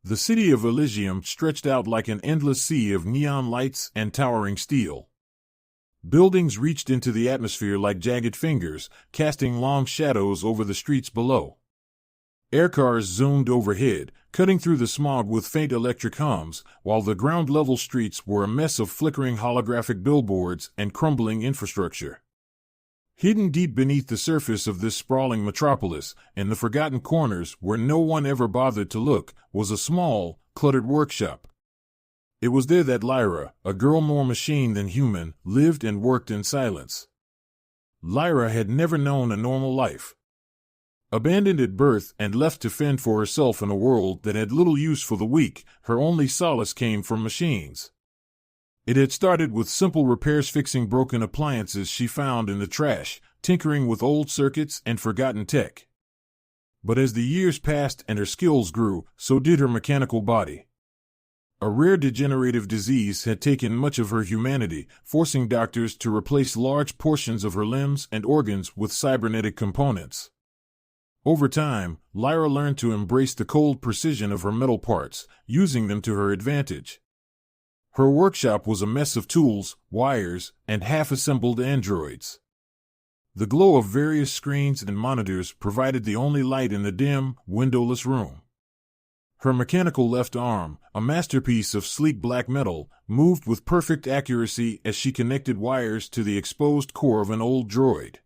The city of Elysium stretched out like an endless sea of neon lights and towering steel. Buildings reached into the atmosphere like jagged fingers, casting long shadows over the streets below. Aircars zoomed overhead, cutting through the smog with faint electric hums, while the ground-level streets were a mess of flickering holographic billboards and crumbling infrastructure. Hidden deep beneath the surface of this sprawling metropolis, in the forgotten corners where no one ever bothered to look, was a small, cluttered workshop. It was there that Lyra, a girl more machine than human, lived and worked in silence. Lyra had never known a normal life. Abandoned at birth and left to fend for herself in a world that had little use for the weak, her only solace came from machines. It had started with simple repairs, fixing broken appliances she found in the trash, tinkering with old circuits and forgotten tech. But as the years passed and her skills grew, so did her mechanical body. A rare degenerative disease had taken much of her humanity, forcing doctors to replace large portions of her limbs and organs with cybernetic components. Over time, Lyra learned to embrace the cold precision of her metal parts, using them to her advantage. Her workshop was a mess of tools, wires, and half-assembled androids. The glow of various screens and monitors provided the only light in the dim, windowless room. Her mechanical left arm, a masterpiece of sleek black metal, moved with perfect accuracy as she connected wires to the exposed core of an old droid.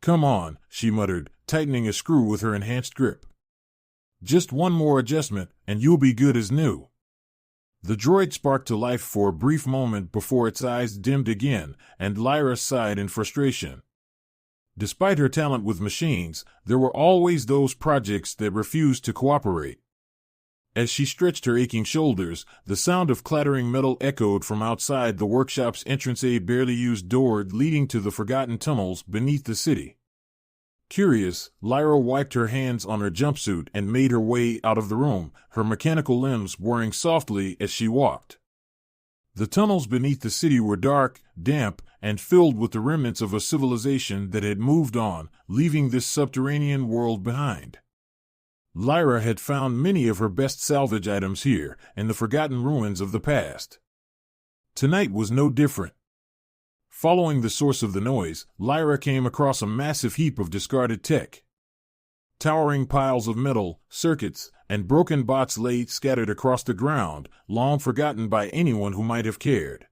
"Come on," she muttered, tightening a screw with her enhanced grip. "Just one more adjustment, and you'll be good as new." The droid sparked to life for a brief moment before its eyes dimmed again, and Lyra sighed in frustration. Despite her talent with machines, there were always those projects that refused to cooperate. As she stretched her aching shoulders, the sound of clattering metal echoed from outside the workshop's entrance, a barely used door leading to the forgotten tunnels beneath the city. Curious, Lyra wiped her hands on her jumpsuit and made her way out of the room, her mechanical limbs whirring softly as she walked. The tunnels beneath the city were dark, damp, and filled with the remnants of a civilization that had moved on, leaving this subterranean world behind. Lyra had found many of her best salvage items here, in the forgotten ruins of the past. Tonight was no different. Following the source of the noise, Lyra came across a massive heap of discarded tech. Towering piles of metal, circuits, and broken bots lay scattered across the ground, long forgotten by anyone who might have cared.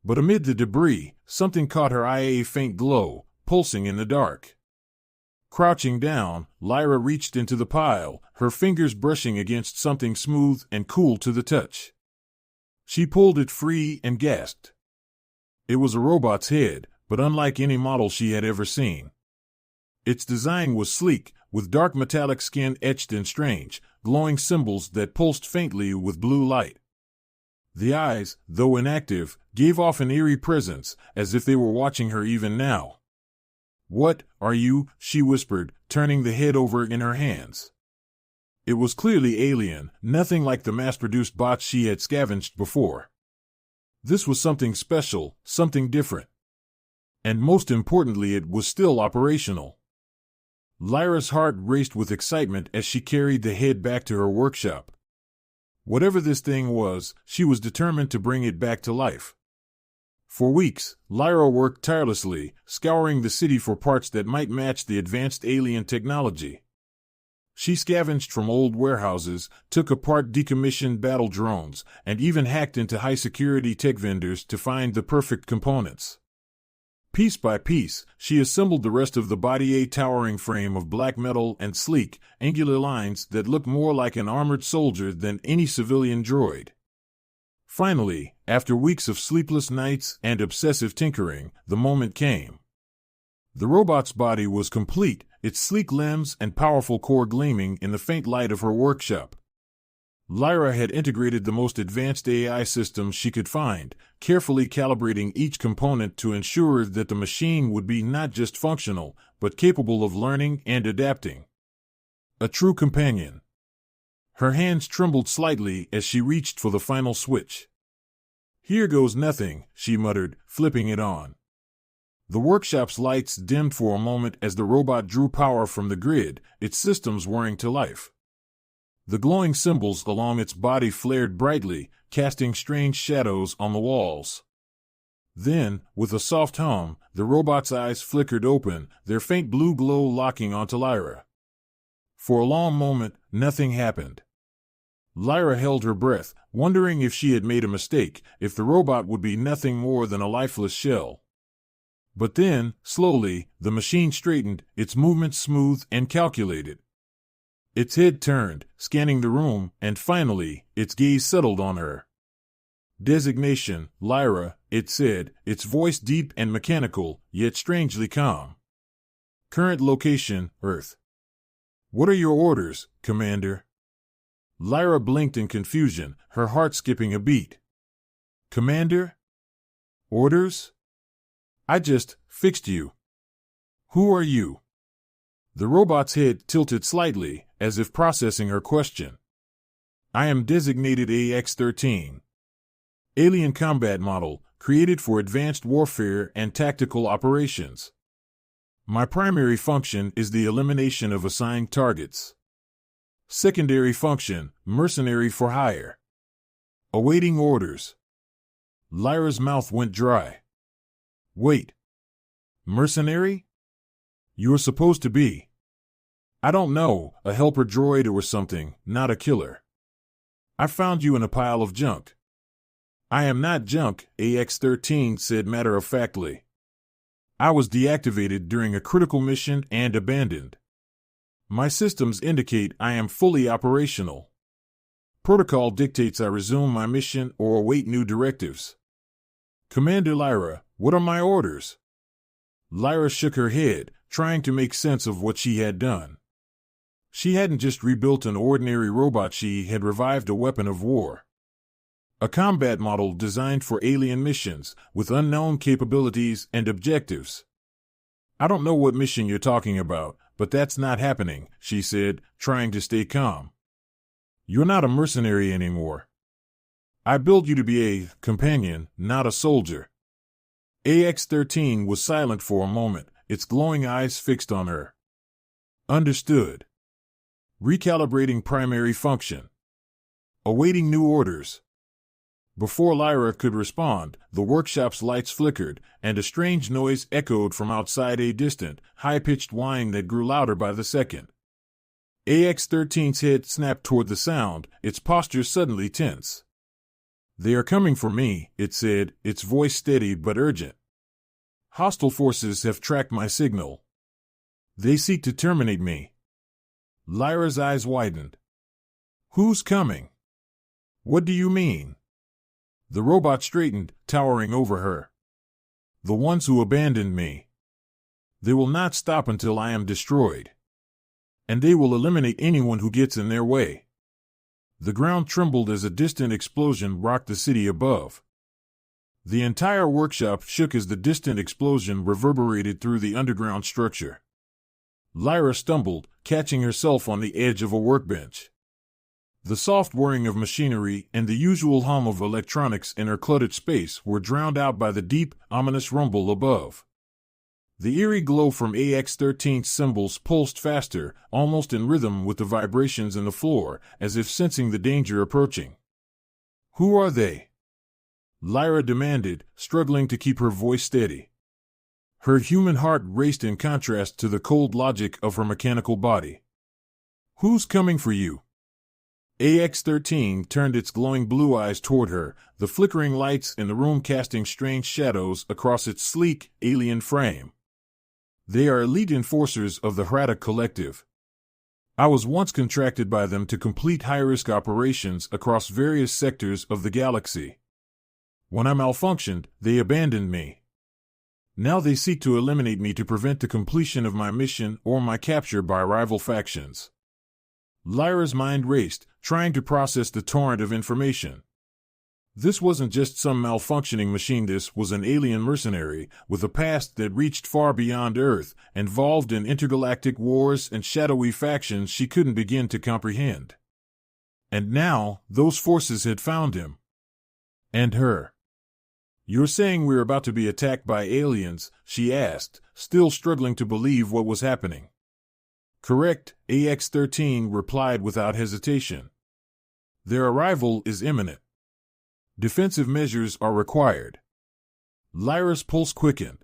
But amid the debris, something caught her eye, a faint glow, pulsing in the dark. Crouching down, Lyra reached into the pile, her fingers brushing against something smooth and cool to the touch. She pulled it free and gasped. It was a robot's head, but unlike any model she had ever seen. Its design was sleek, with dark metallic skin etched in strange, glowing symbols that pulsed faintly with blue light. The eyes, though inactive, gave off an eerie presence, as if they were watching her even now. "What are you?" she whispered, turning the head over in her hands. It was clearly alien, nothing like the mass-produced bots she had scavenged before. This was something special, something different. And most importantly, it was still operational. Lyra's heart raced with excitement as she carried the head back to her workshop. Whatever this thing was, she was determined to bring it back to life. For weeks, Lyra worked tirelessly, scouring the city for parts that might match the advanced alien technology. She scavenged from old warehouses, took apart decommissioned battle drones, and even hacked into high-security tech vendors to find the perfect components. Piece by piece, she assembled the rest of the body, a towering frame of black metal and sleek, angular lines that looked more like an armored soldier than any civilian droid. Finally, after weeks of sleepless nights and obsessive tinkering, the moment came. The robot's body was complete, its sleek limbs and powerful core gleaming in the faint light of her workshop. Lyra had integrated the most advanced AI systems she could find, carefully calibrating each component to ensure that the machine would be not just functional, but capable of learning and adapting. A true companion. Her hands trembled slightly as she reached for the final switch. "Here goes nothing," she muttered, flipping it on. The workshop's lights dimmed for a moment as the robot drew power from the grid, its systems whirring to life. The glowing symbols along its body flared brightly, casting strange shadows on the walls. Then, with a soft hum, the robot's eyes flickered open, their faint blue glow locking onto Lyra. For a long moment, nothing happened. Lyra held her breath, wondering if she had made a mistake, if the robot would be nothing more than a lifeless shell. But then, slowly, the machine straightened, its movements smooth and calculated. Its head turned, scanning the room, and finally, its gaze settled on her. Designation, Lyra, it said, its voice deep and mechanical, yet strangely calm. Current location, Earth. What are your orders, Commander? Lyra blinked in confusion, her heart skipping a beat. Commander? Orders? I just fixed you. Who are you? The robot's head tilted slightly, as if processing her question. I am designated AX-13. Alien combat model, created for advanced warfare and tactical operations. My primary function is the elimination of assigned targets. Secondary function, mercenary for hire. Awaiting orders. Lyra's mouth went dry. Wait. Mercenary? You're supposed to be. I don't know, a helper droid or something, not a killer. I found you in a pile of junk. I am not junk, AX-13 said matter-of-factly. I was deactivated during a critical mission and abandoned. My systems indicate I am fully operational. Protocol dictates I resume my mission or await new directives. Commander Lyra, what are my orders? Lyra shook her head, trying to make sense of what she had done. She hadn't just rebuilt an ordinary robot, she had revived a weapon of war. A combat model designed for alien missions, with unknown capabilities and objectives. I don't know what mission you're talking about, but that's not happening, she said, trying to stay calm. You're not a mercenary anymore. I built you to be a companion, not a soldier. AX-13 was silent for a moment, its glowing eyes fixed on her. Understood. Recalibrating primary function. Awaiting new orders. Before Lyra could respond, the workshop's lights flickered, and a strange noise echoed from outside, a distant, high-pitched whine that grew louder by the second. AX-13's head snapped toward the sound, its posture suddenly tense. They are coming for me, it said, its voice steady but urgent. Hostile forces have tracked my signal. They seek to terminate me. Lyra's eyes widened. Who's coming? What do you mean? The robot straightened, towering over her. The ones who abandoned me. They will not stop until I am destroyed. And they will eliminate anyone who gets in their way. The ground trembled as a distant explosion rocked the city above. The entire workshop shook as the distant explosion reverberated through the underground structure. Lyra stumbled, catching herself on the edge of a workbench. The soft whirring of machinery and the usual hum of electronics in her cluttered space were drowned out by the deep, ominous rumble above. The eerie glow from AX-13's symbols pulsed faster, almost in rhythm with the vibrations in the floor, as if sensing the danger approaching. Who are they? Lyra demanded, struggling to keep her voice steady. Her human heart raced in contrast to the cold logic of her mechanical body. Who's coming for you? AX-13 turned its glowing blue eyes toward her, the flickering lights in the room casting strange shadows across its sleek, alien frame. They are elite enforcers of the Hrata Collective. I was once contracted by them to complete high-risk operations across various sectors of the galaxy. When I malfunctioned, they abandoned me. Now they seek to eliminate me to prevent the completion of my mission or my capture by rival factions. Lyra's mind raced, trying to process the torrent of information. This wasn't just some malfunctioning machine, this was an alien mercenary, with a past that reached far beyond Earth, involved in intergalactic wars and shadowy factions she couldn't begin to comprehend. And now, those forces had found him. And her. You're saying we're about to be attacked by aliens? She asked, still struggling to believe what was happening. Correct, AX-13 replied without hesitation. Their arrival is imminent. Defensive measures are required. Lyra's pulse quickened.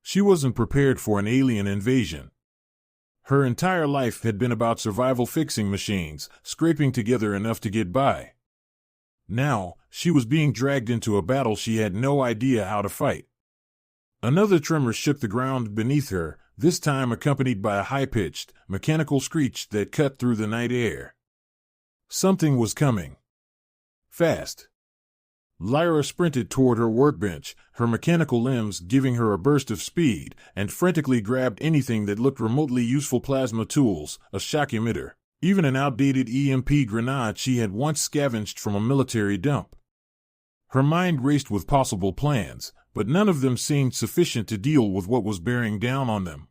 She wasn't prepared for an alien invasion. Her entire life had been about survival fixing machines, scraping together enough to get by. Now, she was being dragged into a battle she had no idea how to fight. Another tremor shook the ground beneath her, this time accompanied by a high-pitched, mechanical screech that cut through the night air. Something was coming. Fast. Lyra sprinted toward her workbench, her mechanical limbs giving her a burst of speed, and frantically grabbed anything that looked remotely useful: plasma tools, a shock emitter, even an outdated EMP grenade she had once scavenged from a military dump. Her mind raced with possible plans, but none of them seemed sufficient to deal with what was bearing down on them.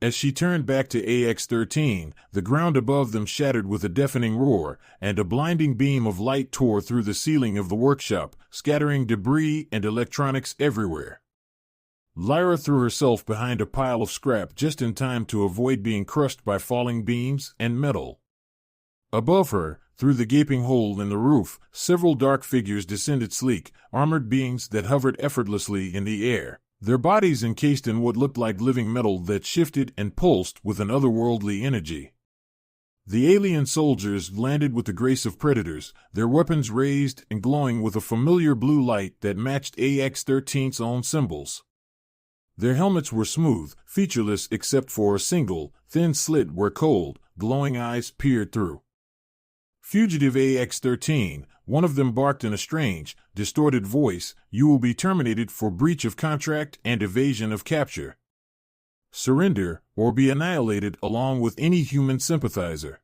As she turned back to AX-13, the ground above them shattered with a deafening roar, and a blinding beam of light tore through the ceiling of the workshop, scattering debris and electronics everywhere. Lyra threw herself behind a pile of scrap just in time to avoid being crushed by falling beams and metal. Above her, through the gaping hole in the roof, several dark figures descended, sleek, armored beings that hovered effortlessly in the air, their bodies encased in what looked like living metal that shifted and pulsed with an otherworldly energy. The alien soldiers landed with the grace of predators, their weapons raised and glowing with a familiar blue light that matched AX-13's own symbols. Their helmets were smooth, featureless except for a single, thin slit where cold, glowing eyes peered through. Fugitive AX-13, one of them barked in a strange, distorted voice, "You will be terminated for breach of contract and evasion of capture. Surrender, or be annihilated along with any human sympathizer."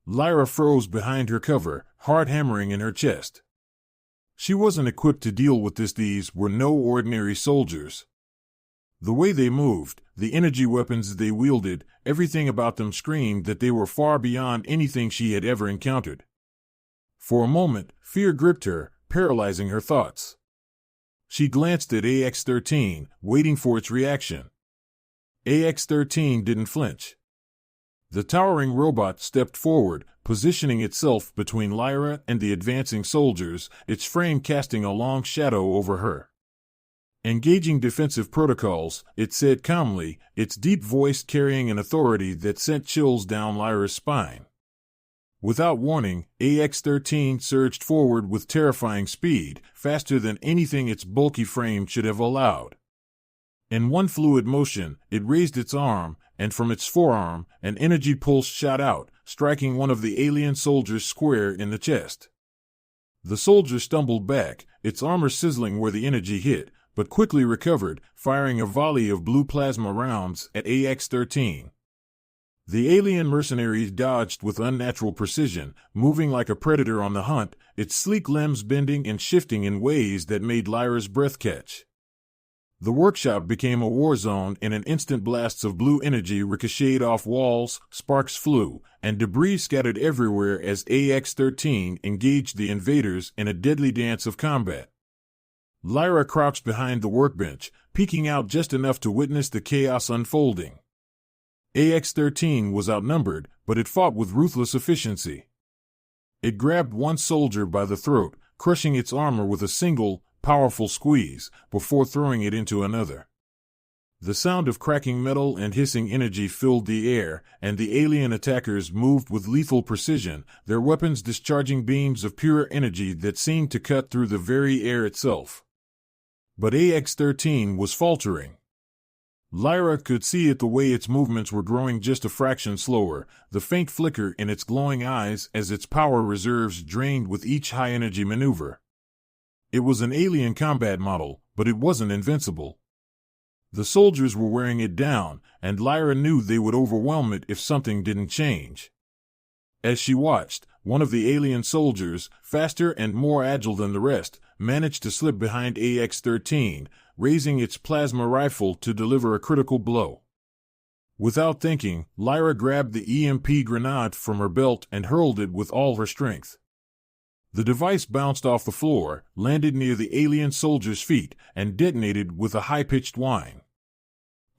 Lyra froze behind her cover, heart hammering in her chest. She wasn't equipped to deal with this. These were no ordinary soldiers. The way they moved, the energy weapons they wielded, everything about them screamed that they were far beyond anything she had ever encountered. For a moment, fear gripped her, paralyzing her thoughts. She glanced at AX-13, waiting for its reaction. AX-13 didn't flinch. The towering robot stepped forward, positioning itself between Lyra and the advancing soldiers, its frame casting a long shadow over her. Engaging defensive protocols, it said calmly, its deep voice carrying an authority that sent chills down Lyra's spine. Without warning, AX-13 surged forward with terrifying speed, faster than anything its bulky frame should have allowed. In one fluid motion, it raised its arm, and from its forearm, an energy pulse shot out, striking one of the alien soldiers square in the chest. The soldier stumbled back, its armor sizzling where the energy hit, but quickly recovered, firing a volley of blue plasma rounds at AX-13. The alien mercenary dodged with unnatural precision, moving like a predator on the hunt, its sleek limbs bending and shifting in ways that made Lyra's breath catch. The workshop became a war zone in an instant. Blasts of blue energy ricocheted off walls, sparks flew, and debris scattered everywhere as AX-13 engaged the invaders in a deadly dance of combat. Lyra crouched behind the workbench, peeking out just enough to witness the chaos unfolding. AX-13 was outnumbered, but it fought with ruthless efficiency. It grabbed one soldier by the throat, crushing its armor with a single, powerful squeeze, before throwing it into another. The sound of cracking metal and hissing energy filled the air, and the alien attackers moved with lethal precision, their weapons discharging beams of pure energy that seemed to cut through the very air itself. But AX-13 was faltering. Lyra could see it the way its movements were growing just a fraction slower, the faint flicker in its glowing eyes as its power reserves drained with each high-energy maneuver. It was an alien combat model, but it wasn't invincible. The soldiers were wearing it down, and Lyra knew they would overwhelm it if something didn't change. As she watched, one of the alien soldiers, faster and more agile than the rest, managed to slip behind AX-13, raising its plasma rifle to deliver a critical blow. Without thinking, Lyra grabbed the EMP grenade from her belt and hurled it with all her strength. The device bounced off the floor, landed near the alien soldier's feet, and detonated with a high-pitched whine.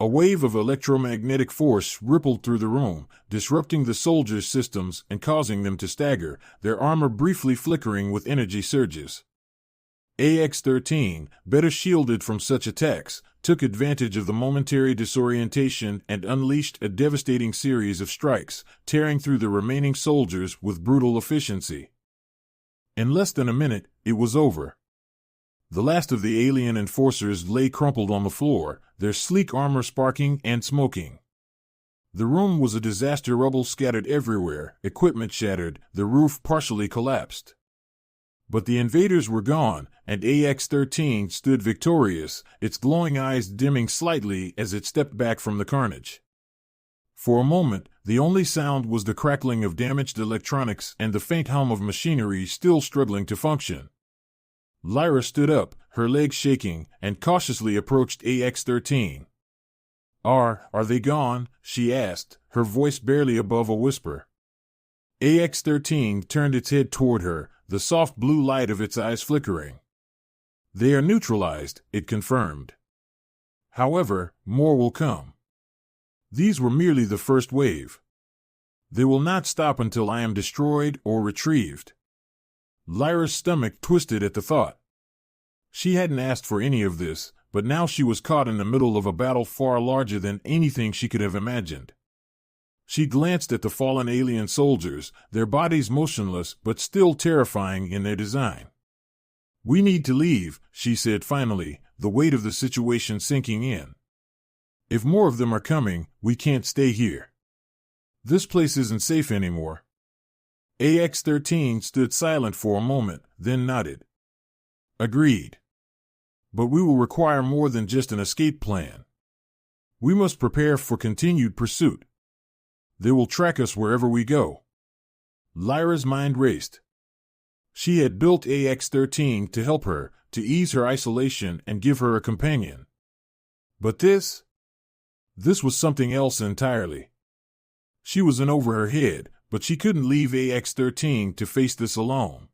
A wave of electromagnetic force rippled through the room, disrupting the soldiers' systems and causing them to stagger, their armor briefly flickering with energy surges. AX-13, better shielded from such attacks, took advantage of the momentary disorientation and unleashed a devastating series of strikes, tearing through the remaining soldiers with brutal efficiency. In less than a minute, it was over. The last of the alien enforcers lay crumpled on the floor, their sleek armor sparking and smoking. The room was a disaster, rubble scattered everywhere, equipment shattered, the roof partially collapsed. But the invaders were gone, and AX-13 stood victorious, its glowing eyes dimming slightly as it stepped back from the carnage. For a moment, the only sound was the crackling of damaged electronics and the faint hum of machinery still struggling to function. Lyra stood up, her legs shaking, and cautiously approached AX-13. Are they gone?" she asked, her voice barely above a whisper. AX-13 turned its head toward her, the soft blue light of its eyes flickering. "They are neutralized," it confirmed. "However, more will come. These were merely the first wave. They will not stop until I am destroyed or retrieved." Lyra's stomach twisted at the thought. She hadn't asked for any of this, but now she was caught in the middle of a battle far larger than anything she could have imagined. She glanced at the fallen alien soldiers, their bodies motionless but still terrifying in their design. "We need to leave," she said finally, the weight of the situation sinking in. "If more of them are coming, we can't stay here. This place isn't safe anymore." AX-13 stood silent for a moment, then nodded. "Agreed. But we will require more than just an escape plan. We must prepare for continued pursuit. They will track us wherever we go." Lyra's mind raced. She had built AX-13 to help her, to ease her isolation and give her a companion. But this was something else entirely. She was in over her head, but she couldn't leave AX-13 to face this alone.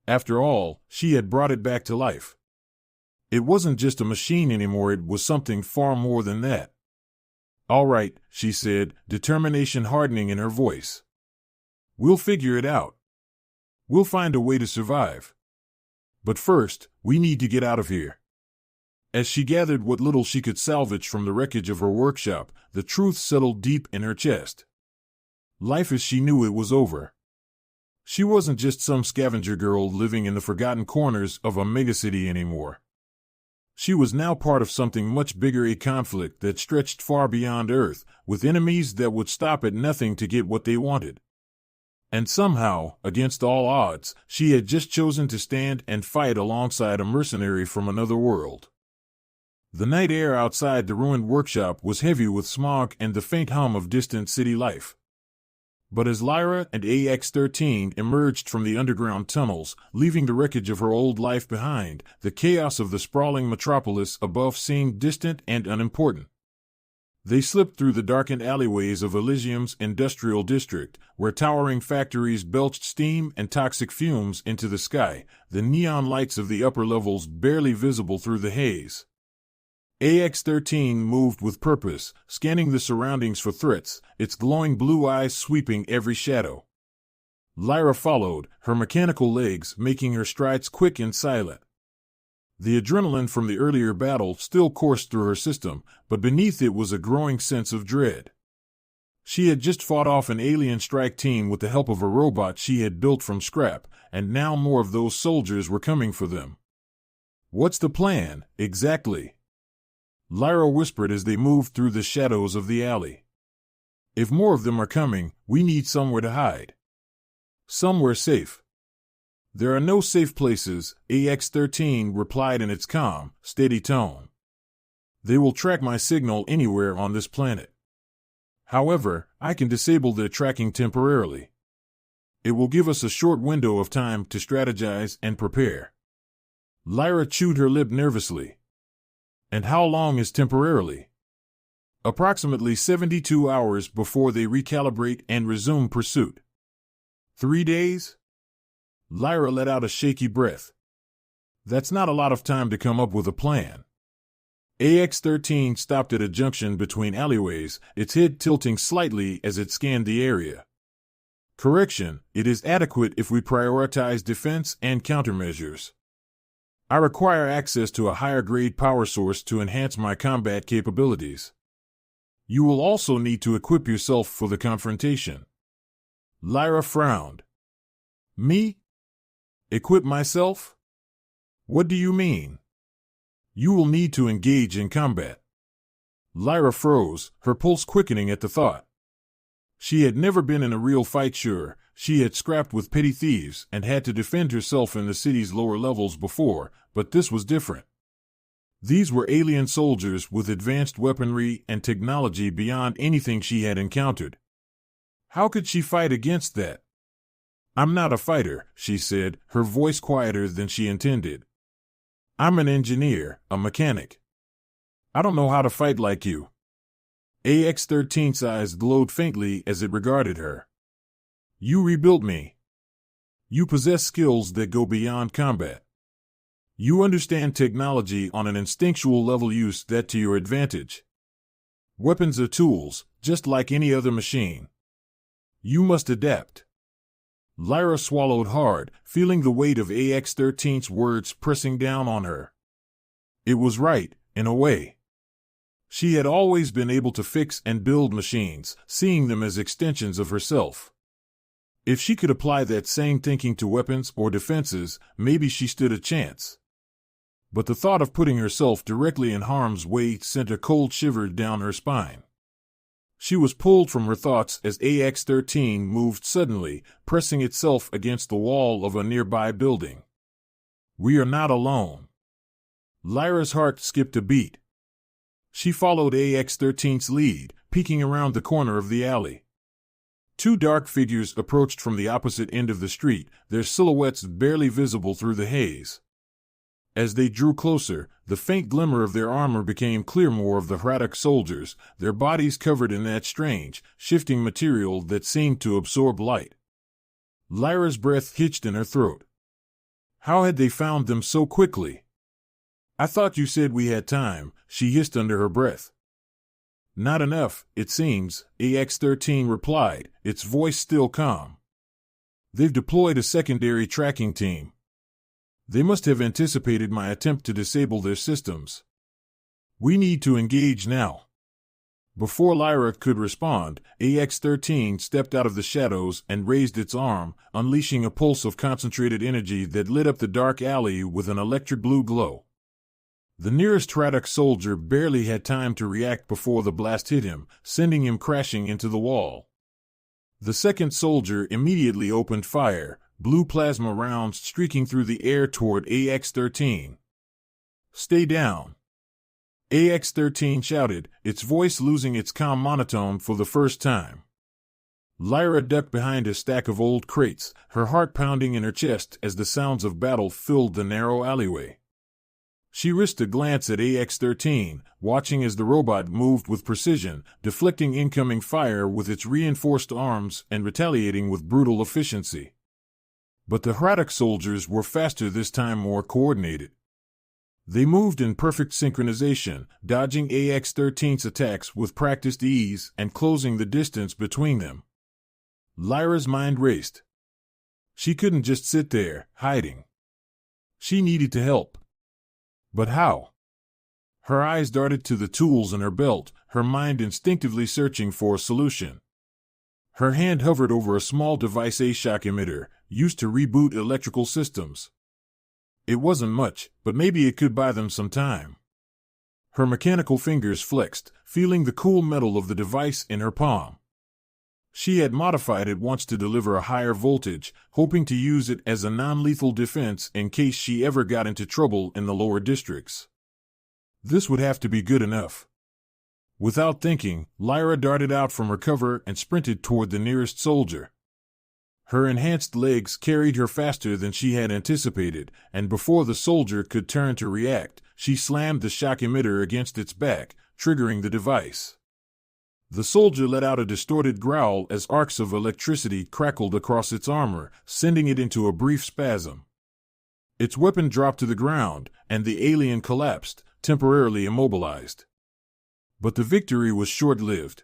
After all, she had brought it back to life. It wasn't just a machine anymore, it was something far more than that. "All right," she said, determination hardening in her voice. "We'll figure it out. We'll find a way to survive. But first, we need to get out of here." As she gathered what little she could salvage from the wreckage of her workshop, the truth settled deep in her chest. Life as she knew it was over. She wasn't just some scavenger girl living in the forgotten corners of a megacity anymore. She was now part of something much bigger, a conflict that stretched far beyond Earth, with enemies that would stop at nothing to get what they wanted. And somehow, against all odds, she had just chosen to stand and fight alongside a mercenary from another world. The night air outside the ruined workshop was heavy with smog and the faint hum of distant city life. But as Lyra and AX-13 emerged from the underground tunnels, leaving the wreckage of her old life behind, the chaos of the sprawling metropolis above seemed distant and unimportant. They slipped through the darkened alleyways of Elysium's industrial district, where towering factories belched steam and toxic fumes into the sky, the neon lights of the upper levels barely visible through the haze. AX-13 moved with purpose, scanning the surroundings for threats, its glowing blue eyes sweeping every shadow. Lyra followed, her mechanical legs making her strides quick and silent. The adrenaline from the earlier battle still coursed through her system, but beneath it was a growing sense of dread. She had just fought off an alien strike team with the help of a robot she had built from scrap, and now more of those soldiers were coming for them. "What's the plan, exactly?" Lyra whispered as they moved through the shadows of the alley. "If more of them are coming, we need somewhere to hide. Somewhere safe." "There are no safe places," AX-13 replied in its calm, steady tone. "They will track my signal anywhere on this planet. However, I can disable their tracking temporarily. It will give us a short window of time to strategize and prepare." Lyra chewed her lip nervously. "And how long is temporarily?" "Approximately 72 hours before they recalibrate and resume pursuit." 3 days? Lyra let out a shaky breath. "That's not a lot of time to come up with a plan." AX-13 stopped at a junction between alleyways, its head tilting slightly as it scanned the area. Correction, it is adequate if we prioritize defense and countermeasures. I require access to a higher-grade power source to enhance my combat capabilities. You will also need to equip yourself for the confrontation. Lyra frowned. Me? Equip myself? What do you mean? You will need to engage in combat. Lyra froze, her pulse quickening at the thought. She had never been in a real fight. Sure, she had scrapped with petty thieves and had to defend herself in the city's lower levels before, but this was different. These were alien soldiers with advanced weaponry and technology beyond anything she had encountered. How could she fight against that? I'm not a fighter, she said, her voice quieter than she intended. I'm an engineer, a mechanic. I don't know how to fight like you. AX-13's eyes glowed faintly as it regarded her. You rebuilt me. You possess skills that go beyond combat. You understand technology on an instinctual level. Use that to your advantage. Weapons are tools, just like any other machine. You must adapt. Lyra swallowed hard, feeling the weight of AX-13's words pressing down on her. It was right, in a way. She had always been able to fix and build machines, seeing them as extensions of herself. If she could apply that same thinking to weapons or defenses, maybe she stood a chance. But the thought of putting herself directly in harm's way sent a cold shiver down her spine. She was pulled from her thoughts as AX-13 moved suddenly, pressing itself against the wall of a nearby building. We are not alone. Lyra's heart skipped a beat. She followed AX-13's lead, peeking around the corner of the alley. Two dark figures approached from the opposite end of the street, their silhouettes barely visible through the haze. As they drew closer, the faint glimmer of their armor became clear. More of the Hradok soldiers, their bodies covered in that strange, shifting material that seemed to absorb light. Lyra's breath hitched in her throat. How had they found them so quickly? I thought you said we had time, she hissed under her breath. Not enough, it seems, AX-13 replied, its voice still calm. They've deployed a secondary tracking team. They must have anticipated my attempt to disable their systems. We need to engage now. Before Lyra could respond, AX-13 stepped out of the shadows and raised its arm, unleashing a pulse of concentrated energy that lit up the dark alley with an electric blue glow. The nearest Hradok soldier barely had time to react before the blast hit him, sending him crashing into the wall. The second soldier immediately opened fire, blue plasma rounds streaking through the air toward AX-13. Stay down. AX-13 shouted, its voice losing its calm monotone for the first time. Lyra ducked behind a stack of old crates, her heart pounding in her chest as the sounds of battle filled the narrow alleyway. She risked a glance at AX-13, watching as the robot moved with precision, deflecting incoming fire with its reinforced arms and retaliating with brutal efficiency. But the Hradok soldiers were faster this time, more coordinated. They moved in perfect synchronization, dodging AX-13's attacks with practiced ease and closing the distance between them. Lyra's mind raced. She couldn't just sit there, hiding. She needed to help. But how? Her eyes darted to the tools in her belt, her mind instinctively searching for a solution. Her hand hovered over a small device, a shock emitter, used to reboot electrical systems. It wasn't much, but maybe it could buy them some time. Her mechanical fingers flexed, feeling the cool metal of the device in her palm. She had modified it once to deliver a higher voltage, hoping to use it as a non-lethal defense in case she ever got into trouble in the lower districts. This would have to be good enough. Without thinking, Lyra darted out from her cover and sprinted toward the nearest soldier. Her enhanced legs carried her faster than she had anticipated, and before the soldier could turn to react, she slammed the shock emitter against its back, triggering the device. The soldier let out a distorted growl as arcs of electricity crackled across its armor, sending it into a brief spasm. Its weapon dropped to the ground, and the alien collapsed, temporarily immobilized. But the victory was short-lived.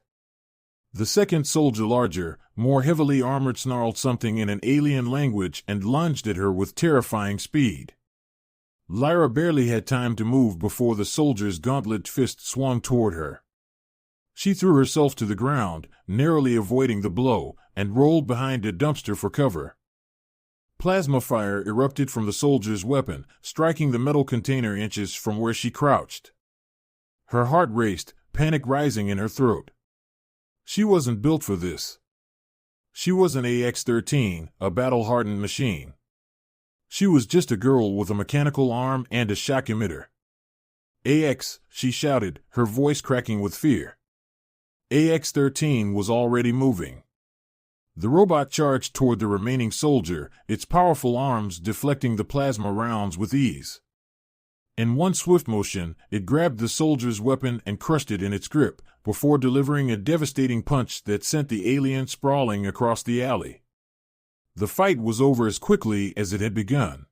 The second soldier, larger, more heavily armored, snarled something in an alien language and lunged at her with terrifying speed. Lyra barely had time to move before the soldier's gauntlet fist swung toward her. She threw herself to the ground, narrowly avoiding the blow, and rolled behind a dumpster for cover. Plasma fire erupted from the soldier's weapon, striking the metal container inches from where she crouched. Her heart raced, panic rising in her throat. She wasn't built for this. She was an AX-13, a battle-hardened machine. She was just a girl with a mechanical arm and a shock emitter. AX, she shouted, her voice cracking with fear. AX-13 was already moving. The robot charged toward the remaining soldier, its powerful arms deflecting the plasma rounds with ease. In one swift motion, it grabbed the soldier's weapon and crushed it in its grip, before delivering a devastating punch that sent the alien sprawling across the alley. The fight was over as quickly as it had begun.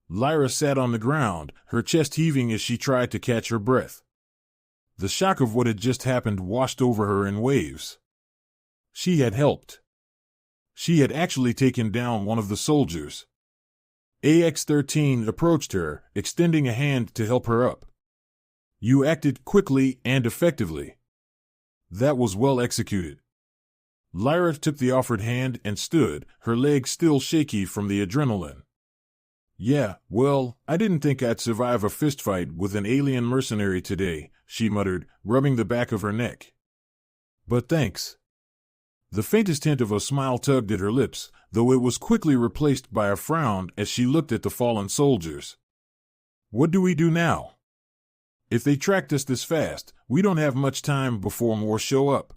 Lyra sat on the ground, her chest heaving as she tried to catch her breath. The shock of what had just happened washed over her in waves. She had helped. She had actually taken down one of the soldiers. AX-13 approached her, extending a hand to help her up. You acted quickly and effectively. That was well executed. Lyra took the offered hand and stood, her legs still shaky from the adrenaline. Yeah, well, I didn't think I'd survive a fistfight with an alien mercenary today, she muttered, rubbing the back of her neck. But thanks. The faintest hint of a smile tugged at her lips, though it was quickly replaced by a frown as she looked at the fallen soldiers. What do we do now? If they tracked us this fast, we don't have much time before more show up.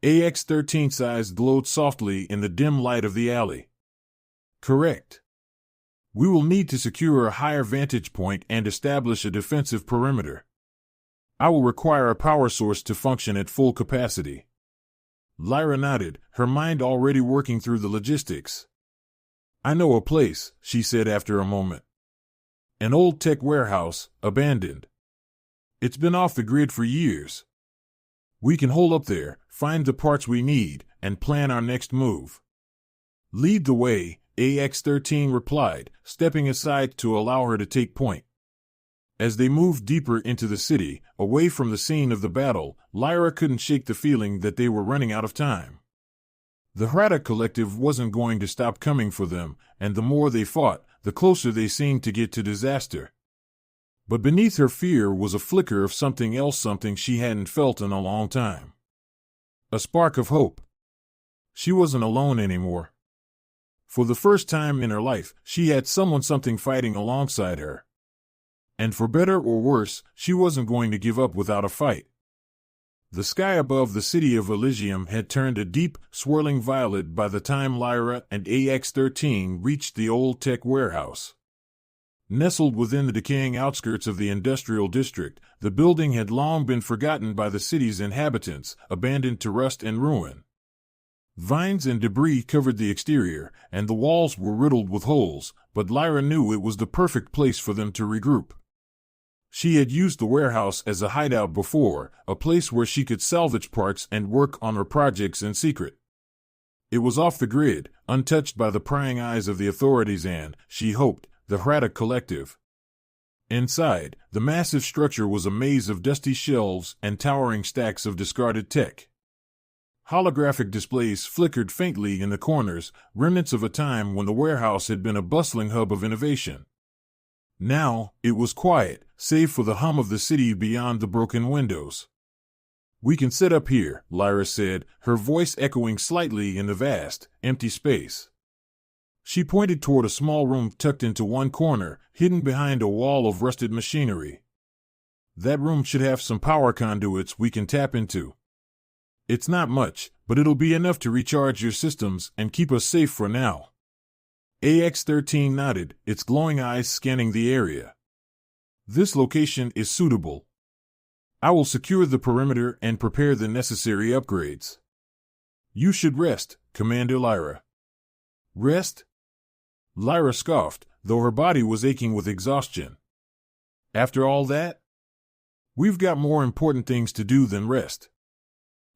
AX-13's eyes glowed softly in the dim light of the alley. Correct. We will need to secure a higher vantage point and establish a defensive perimeter. I will require a power source to function at full capacity. Lyra nodded, her mind already working through the logistics. I know a place, she said after a moment. An old tech warehouse, abandoned. It's been off the grid for years. We can hold up there, find the parts we need, and plan our next move. Lead the way, AX-13 replied, stepping aside to allow her to take point. As they moved deeper into the city, away from the scene of the battle, Lyra couldn't shake the feeling that they were running out of time. The Hrada Collective wasn't going to stop coming for them, and the more they fought, the closer they seemed to get to disaster. But beneath her fear was a flicker of something else, something she hadn't felt in a long time. A spark of hope. She wasn't alone anymore. For the first time in her life, she had someone, something fighting alongside her. And for better or worse, she wasn't going to give up without a fight. The sky above the city of Elysium had turned a deep, swirling violet by the time Lyra and AX-13 reached the old tech warehouse. Nestled within the decaying outskirts of the industrial district, the building had long been forgotten by the city's inhabitants, abandoned to rust and ruin. Vines and debris covered the exterior, and the walls were riddled with holes, but Lyra knew it was the perfect place for them to regroup. She had used the warehouse as a hideout before, a place where she could salvage parts and work on her projects in secret. It was off the grid, untouched by the prying eyes of the authorities and, she hoped, the Hrada Collective. Inside, the massive structure was a maze of dusty shelves and towering stacks of discarded tech. Holographic displays flickered faintly in the corners, remnants of a time when the warehouse had been a bustling hub of innovation. Now, it was quiet, save for the hum of the city beyond the broken windows. We can set up here, Lyra said, her voice echoing slightly in the vast, empty space. She pointed toward a small room tucked into one corner, hidden behind a wall of rusted machinery. That room should have some power conduits we can tap into. It's not much, but it'll be enough to recharge your systems and keep us safe for now. AX-13 nodded, its glowing eyes scanning the area. This location is suitable. I will secure the perimeter and prepare the necessary upgrades. You should rest, Commander Lyra. Rest? Lyra scoffed, though her body was aching with exhaustion. After all that? We've got more important things to do than rest.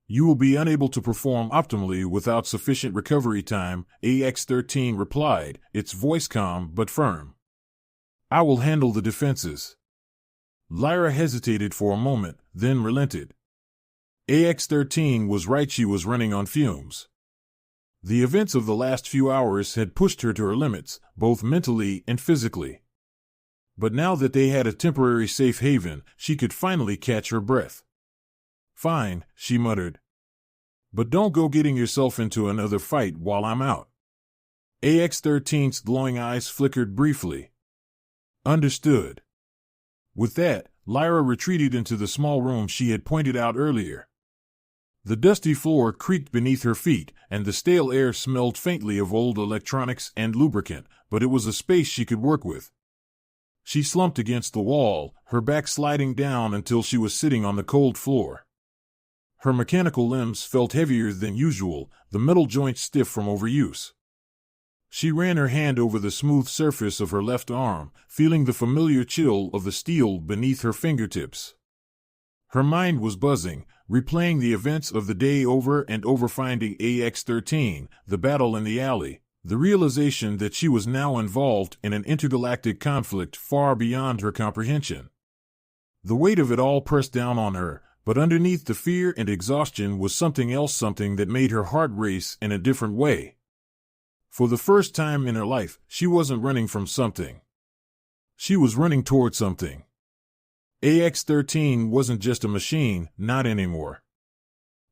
You will be unable to perform optimally without sufficient recovery time, AX-13 replied, its voice calm but firm. I will handle the defenses. Lyra hesitated for a moment, then relented. AX-13 was right, she was running on fumes. The events of the last few hours had pushed her to her limits, both mentally and physically. But now that they had a temporary safe haven, she could finally catch her breath. Fine, she muttered. But don't go getting yourself into another fight while I'm out. AX-13's glowing eyes flickered briefly. Understood. With that, Lyra retreated into the small room she had pointed out earlier. The dusty floor creaked beneath her feet, and the stale air smelled faintly of old electronics and lubricant, but it was a space she could work with. She slumped against the wall, her back sliding down until she was sitting on the cold floor. Her mechanical limbs felt heavier than usual, the metal joints stiff from overuse. She ran her hand over the smooth surface of her left arm, feeling the familiar chill of the steel beneath her fingertips. Her mind was buzzing, replaying the events of the day over and over, finding AX-13, the battle in the alley, the realization that she was now involved in an intergalactic conflict far beyond her comprehension. The weight of it all pressed down on her, but underneath the fear and exhaustion was something else, something that made her heart race in a different way. For the first time in her life, she wasn't running from something. She was running toward something. AX-13 wasn't just a machine, not anymore.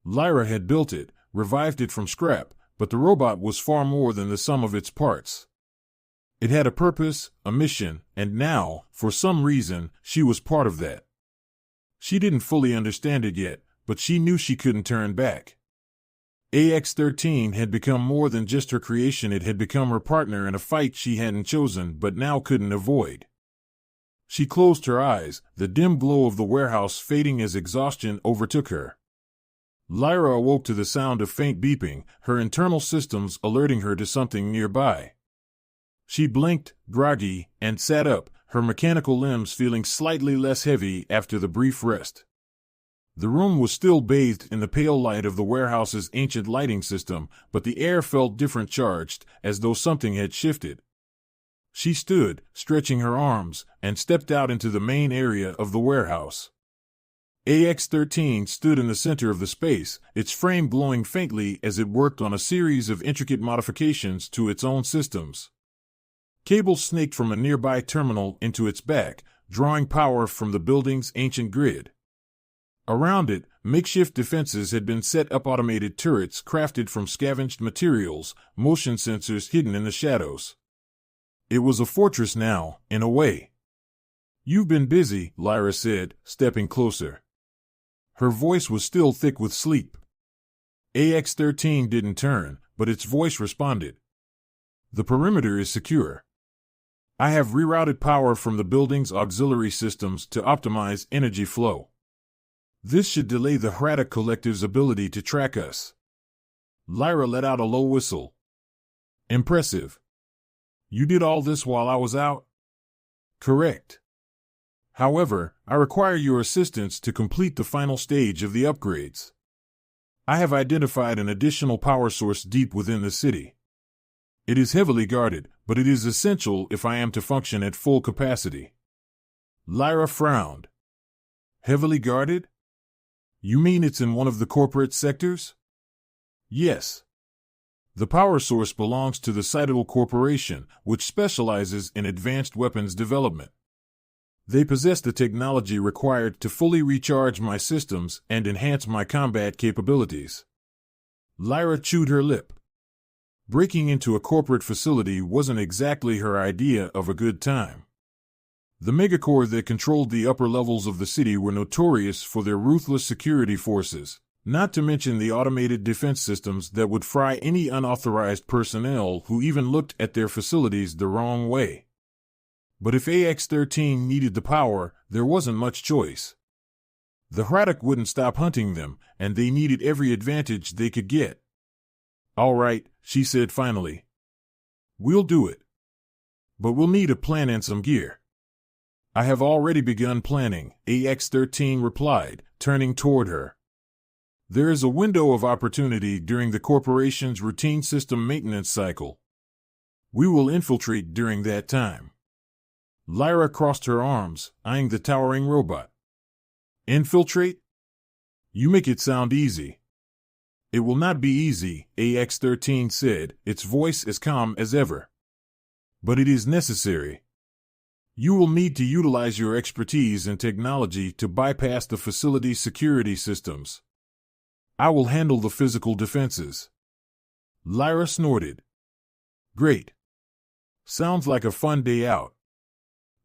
Lyra had built it, revived it from scrap, but the robot was far more than the sum of its parts. It had a purpose, a mission, and now, for some reason, she was part of that. She didn't fully understand it yet, but she knew she couldn't turn back. AX-13 had become more than just her creation, it had become her partner in a fight she hadn't chosen but now couldn't avoid. She closed her eyes, the dim glow of the warehouse fading as exhaustion overtook her. Lyra awoke to the sound of faint beeping, her internal systems alerting her to something nearby. She blinked, groggy, and sat up, her mechanical limbs feeling slightly less heavy after the brief rest. The room was still bathed in the pale light of the warehouse's ancient lighting system, but the air felt different, charged, as though something had shifted. She stood, stretching her arms, and stepped out into the main area of the warehouse. AX-13 stood in the center of the space, its frame glowing faintly as it worked on a series of intricate modifications to its own systems. Cables snaked from a nearby terminal into its back, drawing power from the building's ancient grid. Around it, makeshift defenses had been set up, automated turrets crafted from scavenged materials, motion sensors hidden in the shadows. It was a fortress now, in a way. You've been busy, Lyra said, stepping closer. Her voice was still thick with sleep. AX-13 didn't turn, but its voice responded. The perimeter is secure. I have rerouted power from the building's auxiliary systems to optimize energy flow. This should delay the Hraddock Collective's ability to track us. Lyra let out a low whistle. Impressive. You did all this while I was out? Correct. However, I require your assistance to complete the final stage of the upgrades. I have identified an additional power source deep within the city. It is heavily guarded, but it is essential if I am to function at full capacity. Lyra frowned. Heavily guarded? You mean it's in one of the corporate sectors? Yes. The power source belongs to the Citadel Corporation, which specializes in advanced weapons development. They possess the technology required to fully recharge my systems and enhance my combat capabilities. Lyra chewed her lip. Breaking into a corporate facility wasn't exactly her idea of a good time. The megacorps that controlled the upper levels of the city were notorious for their ruthless security forces, not to mention the automated defense systems that would fry any unauthorized personnel who even looked at their facilities the wrong way. But if AX-13 needed the power, there wasn't much choice. The Hraddock wouldn't stop hunting them, and they needed every advantage they could get. All right, she said finally. We'll do it. But we'll need a plan and some gear. I have already begun planning, AX-13 replied, turning toward her. There is a window of opportunity during the corporation's routine system maintenance cycle. We will infiltrate during that time. Lyra crossed her arms, eyeing the towering robot. Infiltrate? You make it sound easy. It will not be easy, AX-13 said, its voice as calm as ever. But it is necessary. You will need to utilize your expertise and technology to bypass the facility's security systems. I will handle the physical defenses. Lyra snorted. Great. Sounds like a fun day out.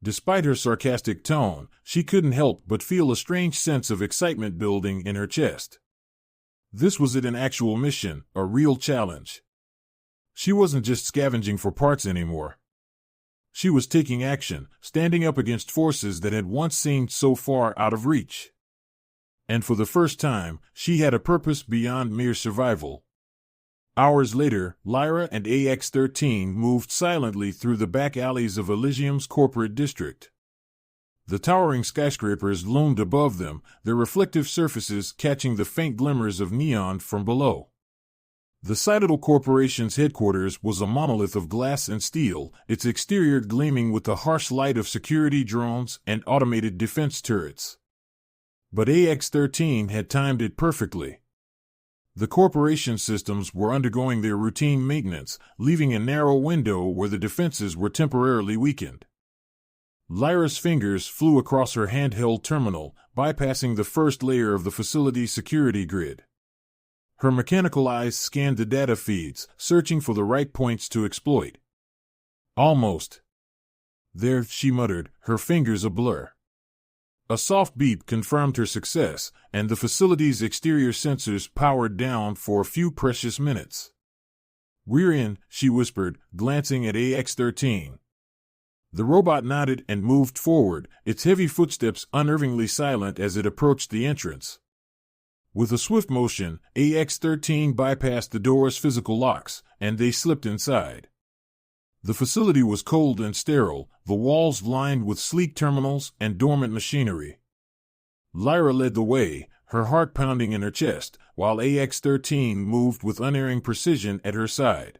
Despite her sarcastic tone, she couldn't help but feel a strange sense of excitement building in her chest. This was an actual mission, a real challenge. She wasn't just scavenging for parts anymore. She was taking action, standing up against forces that had once seemed so far out of reach. And for the first time, she had a purpose beyond mere survival. Hours later, Lyra and AX-13 moved silently through the back alleys of Elysium's corporate district. The towering skyscrapers loomed above them, their reflective surfaces catching the faint glimmers of neon from below. The Citadel Corporation's headquarters was a monolith of glass and steel, its exterior gleaming with the harsh light of security drones and automated defense turrets. But AX-13 had timed it perfectly. The corporation's systems were undergoing their routine maintenance, leaving a narrow window where the defenses were temporarily weakened. Lyra's fingers flew across her handheld terminal, bypassing the first layer of the facility's security grid. Her mechanical eyes scanned the data feeds, searching for the right points to exploit. Almost. There, she muttered, her fingers a blur. A soft beep confirmed her success, and the facility's exterior sensors powered down for a few precious minutes. We're in, she whispered, glancing at AX-13. The robot nodded and moved forward, its heavy footsteps unnervingly silent as it approached the entrance. With a swift motion, AX-13 bypassed the door's physical locks, and they slipped inside. The facility was cold and sterile, the walls lined with sleek terminals and dormant machinery. Lyra led the way, her heart pounding in her chest, while AX-13 moved with unerring precision at her side.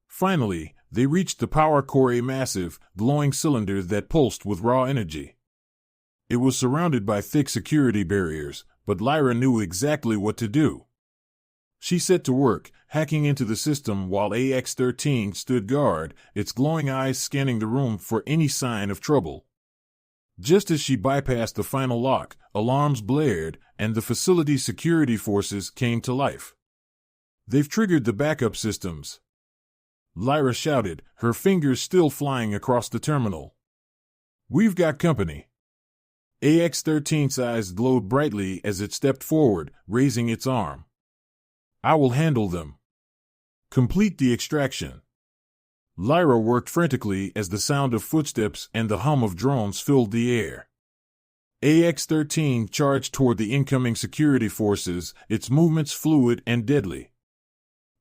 Finally, they reached the power core, a massive, glowing cylinder that pulsed with raw energy. It was surrounded by thick security barriers, but Lyra knew exactly what to do. She set to work, hacking into the system while AX-13 stood guard, its glowing eyes scanning the room for any sign of trouble. Just as she bypassed the final lock, alarms blared, and the facility's security forces came to life. They've triggered the backup systems, Lyra shouted, her fingers still flying across the terminal. We've got company. AX-13's eyes glowed brightly as it stepped forward, raising its arm. I will handle them. Complete the extraction. Lyra worked frantically as the sound of footsteps and the hum of drones filled the air. AX-13 charged toward the incoming security forces, its movements fluid and deadly.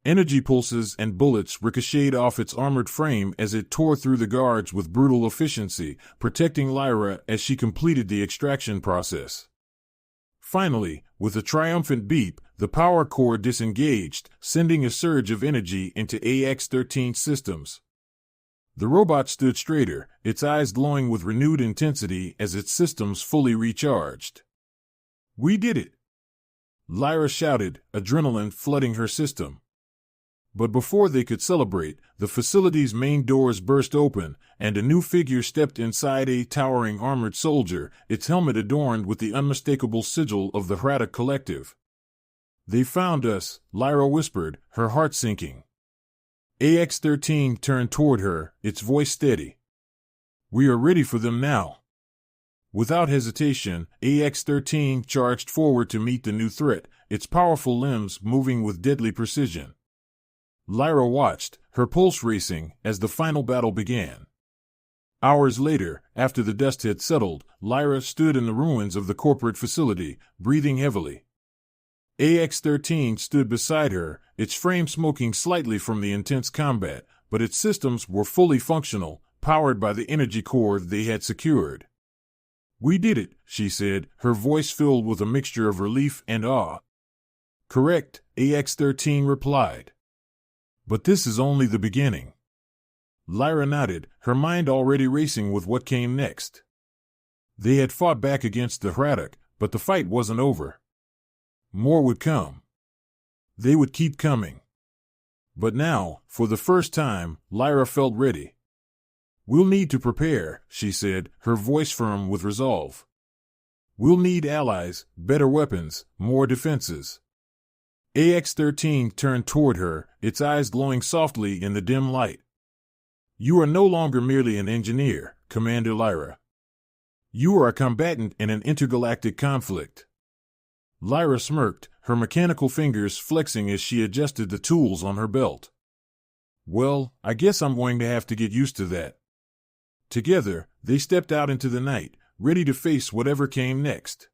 Energy pulses and bullets ricocheted off its armored frame as it tore through the guards with brutal efficiency, protecting Lyra as she completed the extraction process. Finally, with a triumphant beep, the power core disengaged, sending a surge of energy into AX-13's systems. The robot stood straighter, its eyes glowing with renewed intensity as its systems fully recharged. We did it! Lyra shouted, adrenaline flooding her system. But before they could celebrate, the facility's main doors burst open, and a new figure stepped inside, a towering armored soldier, its helmet adorned with the unmistakable sigil of the Hrata Collective. They found us, Lyra whispered, her heart sinking. AX-13 turned toward her, its voice steady. We are ready for them now. Without hesitation, AX-13 charged forward to meet the new threat, its powerful limbs moving with deadly precision. Lyra watched, her pulse racing, as the final battle began. Hours later, after the dust had settled, Lyra stood in the ruins of the corporate facility, breathing heavily. AX-13 stood beside her, its frame smoking slightly from the intense combat, but its systems were fully functional, powered by the energy core they had secured. We did it, she said, her voice filled with a mixture of relief and awe. Correct, AX-13 replied. But this is only the beginning. Lyra nodded, her mind already racing with what came next. They had fought back against the Hraddock, but the fight wasn't over. More would come. They would keep coming. But now, for the first time, Lyra felt ready. We'll need to prepare, she said, her voice firm with resolve. We'll need allies, better weapons, more defenses. AX-13 turned toward her, its eyes glowing softly in the dim light. You are no longer merely an engineer, Commander Lyra. You are a combatant in an intergalactic conflict. Lyra smirked, her mechanical fingers flexing as she adjusted the tools on her belt. Well, I guess I'm going to have to get used to that. Together, they stepped out into the night, ready to face whatever came next.